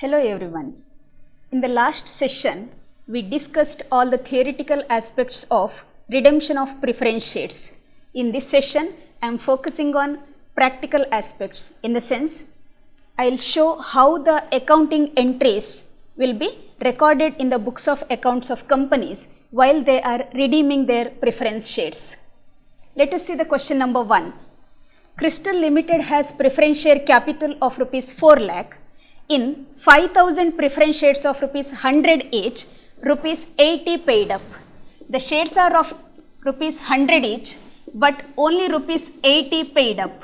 Hello everyone. In the last session, we discussed all the theoretical aspects of redemption of preference shares. In this session, I am focusing on practical aspects. In the sense, I will show how the accounting entries will be recorded in the books of accounts of companies while they are redeeming their preference shares. Let us see the question number 1. Crystal Limited has preference share capital of rupees 4 lakh. In 5,000 preference shares of rupees 100 each, rupees 80 paid up. The shares are of rupees 100 each, but only rupees 80 paid up.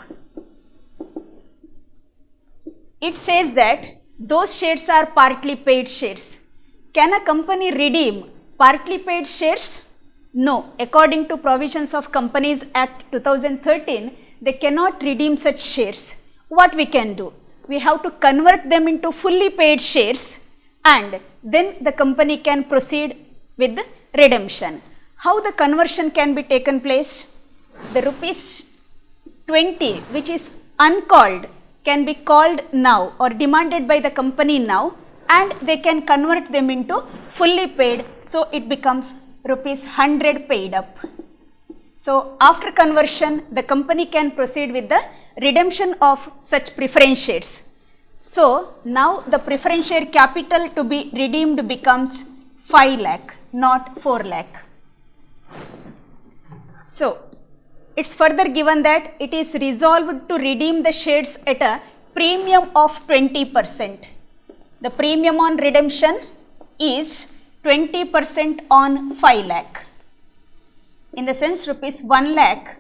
It says that those shares are partly paid shares. Can a company redeem partly paid shares? No. According to provisions of Companies Act 2013, they cannot redeem such shares. What we can do? We have to convert them into fully paid shares and then the company can proceed with the redemption. How the conversion can be taken place? The rupees 20 which is uncalled can be called now or demanded by the company now, and they can convert them into fully paid, so it becomes rupees 100 paid up. So after conversion, the company can proceed with the redemption of such preference shares. So now the preference share capital to be redeemed becomes 5 lakh, not 4 lakh. So it's further given that it is resolved to redeem the shares at a premium of 20%. The premium on redemption is 20% on 5 lakh. In the sense, rupees 1 lakh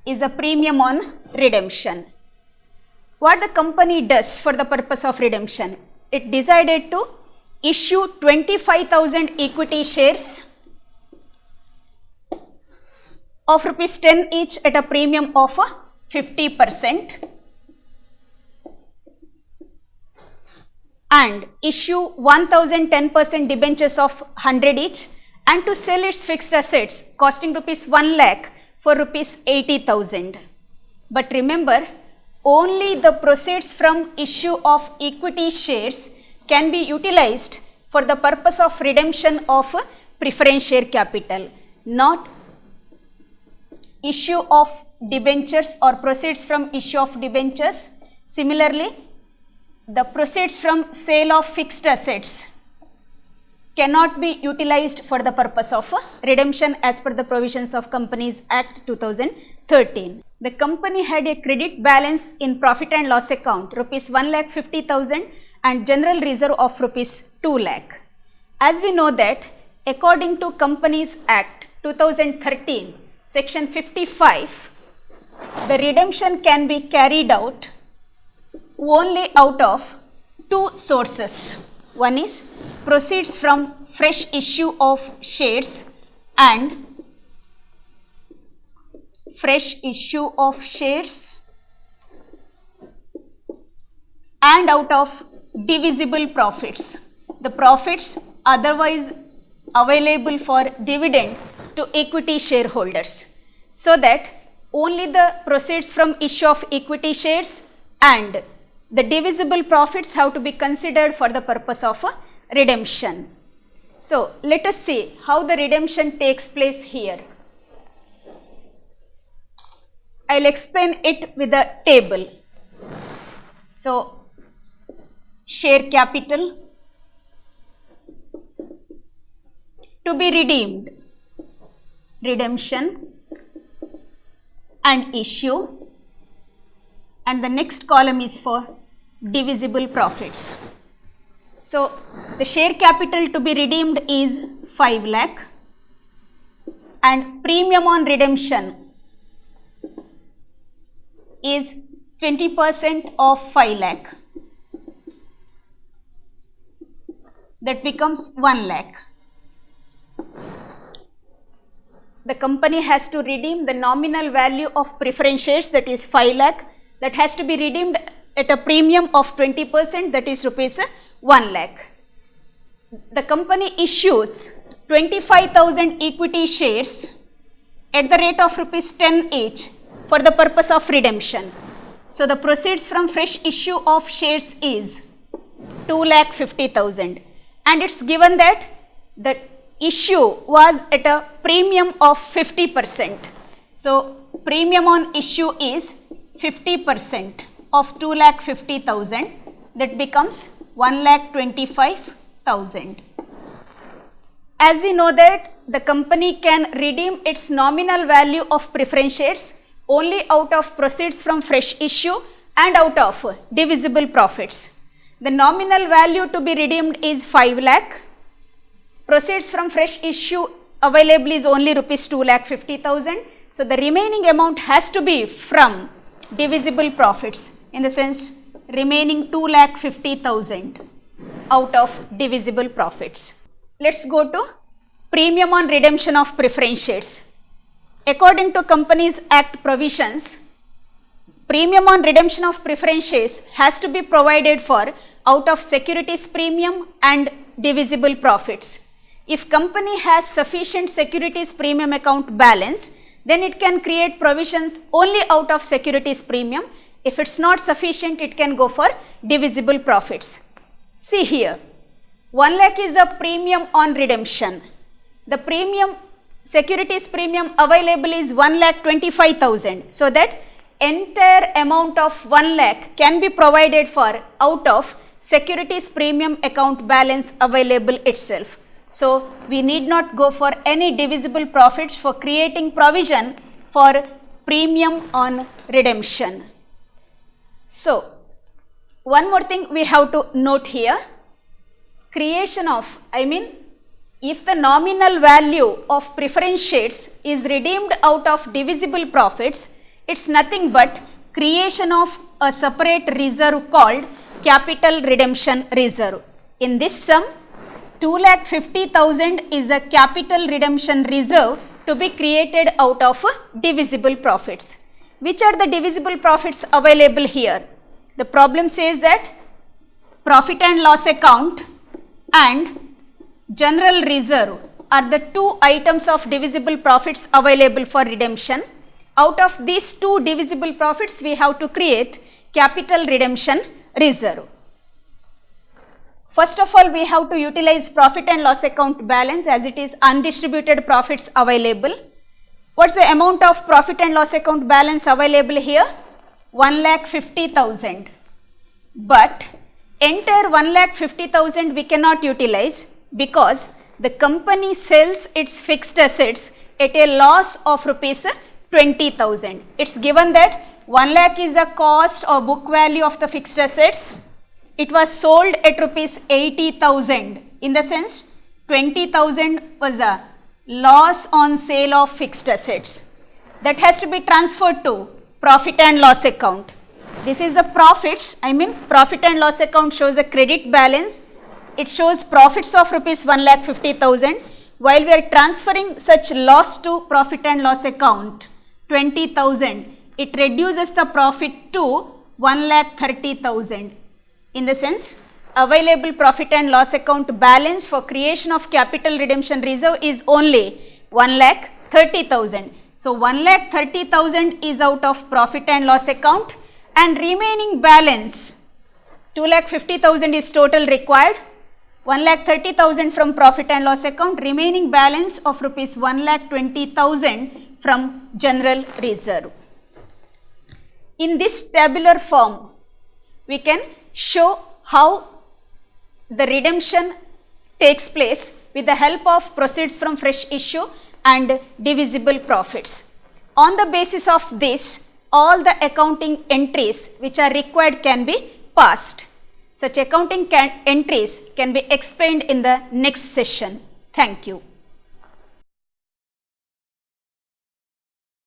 is a premium on redemption. What the company does for the purpose of redemption? It decided to issue 25,000 equity shares of rupees 10 each at a premium of 50% and issue 1,010% debentures of 100 each, and to sell its fixed assets costing rupees 1 lakh for rupees 80,000. But remember, only the proceeds from issue of equity shares can be utilized for the purpose of redemption of preference share capital, not issue of debentures or proceeds from issue of debentures. Similarly, the proceeds from sale of fixed assets cannot be utilized for the purpose of redemption as per the provisions of Companies Act 2013. The company had a credit balance in profit and loss account rupees 1,50,000 and general reserve of rupees 2 lakh. As we know that according to Companies Act 2013, section 55, the redemption can be carried out only out of two sources. One is proceeds from fresh issue of shares and out of divisible profits. The profits otherwise available for dividend to equity shareholders. So that only the proceeds from issue of equity shares and the divisible profits have to be considered for the purpose of redemption. So let us see how the redemption takes place here. I will explain it with a table. So share capital to be redeemed, redemption and issue, and the next column is for divisible profits. So the share capital to be redeemed is 5 lakh and premium on redemption is 20% of 5 lakh. That becomes 1 lakh. The company has to redeem the nominal value of preference shares, that is 5 lakh, that has to be redeemed at a premium of 20%, that is rupees 1 lakh. The company issues 25,000 equity shares at the rate of rupees 10 each for the purpose of redemption. So the proceeds from fresh issue of shares is 2,50,000, and it's given that the issue was at a premium of 50%. So premium on issue is 50% of 2,50,000, that becomes 1,25,000. As we know that the company can redeem its nominal value of preference shares only out of proceeds from fresh issue and out of divisible profits. The nominal value to be redeemed is 5 lakh. Proceeds from fresh issue available is only rupees 2,50,000. So the remaining amount has to be from divisible profits, in the sense remaining 2,50,000 out of divisible profits. Let's go to premium on redemption of preference shares. According to Companies Act provisions, premium on redemption of preference shares has to be provided for out of securities premium and divisible profits. If company has sufficient securities premium account balance, then it can create provisions only out of securities premium. If it's not sufficient, it can go for divisible profits. See here, 1 lakh is the premium on redemption. The premium, securities premium available is 1,25,000. So that entire amount of 1 lakh can be provided for out of securities premium account balance available itself. So we need not go for any divisible profits for creating provision for premium on redemption. So one more thing we have to note here, creation of, if the nominal value of preference shares is redeemed out of divisible profits, it's nothing but creation of a separate reserve called capital redemption reserve. In this sum, 2,50,000 is a capital redemption reserve to be created out of divisible profits. Which are the divisible profits available here? The problem says that profit and loss account and general reserve are the two items of divisible profits available for redemption. Out of these two divisible profits, we have to create capital redemption reserve. First of all, we have to utilize profit and loss account balance, as it is undistributed profits available. What's the amount of profit and loss account balance available here? 1,50,000. But entire 1,50,000 we cannot utilize because the company sells its fixed assets at a loss of rupees 20,000. It's given that 1 lakh is the cost or book value of the fixed assets. It was sold at rupees 80,000. In the sense, 20,000 was a loss on sale of fixed assets. That has to be transferred to profit and loss account. This is the profits. Profit and loss account shows a credit balance. It shows profits of rupees 1,50,000. While we are transferring such loss to profit and loss account, 20,000, it reduces the profit to 1,30,000. In the sense, available profit and loss account balance for creation of capital redemption reserve is only 1,30,000. So 1,30,000 is out of profit and loss account, and remaining balance 2,50,000 is total required. 1,30,000 from profit and loss account, remaining balance of rupees 1,20,000 from general reserve. In this tabular form, we can show how the redemption takes place with the help of proceeds from fresh issue and divisible profits. On the basis of this, all the accounting entries which are required can be passed. Such accounting entries can be explained in the next session. Thank you.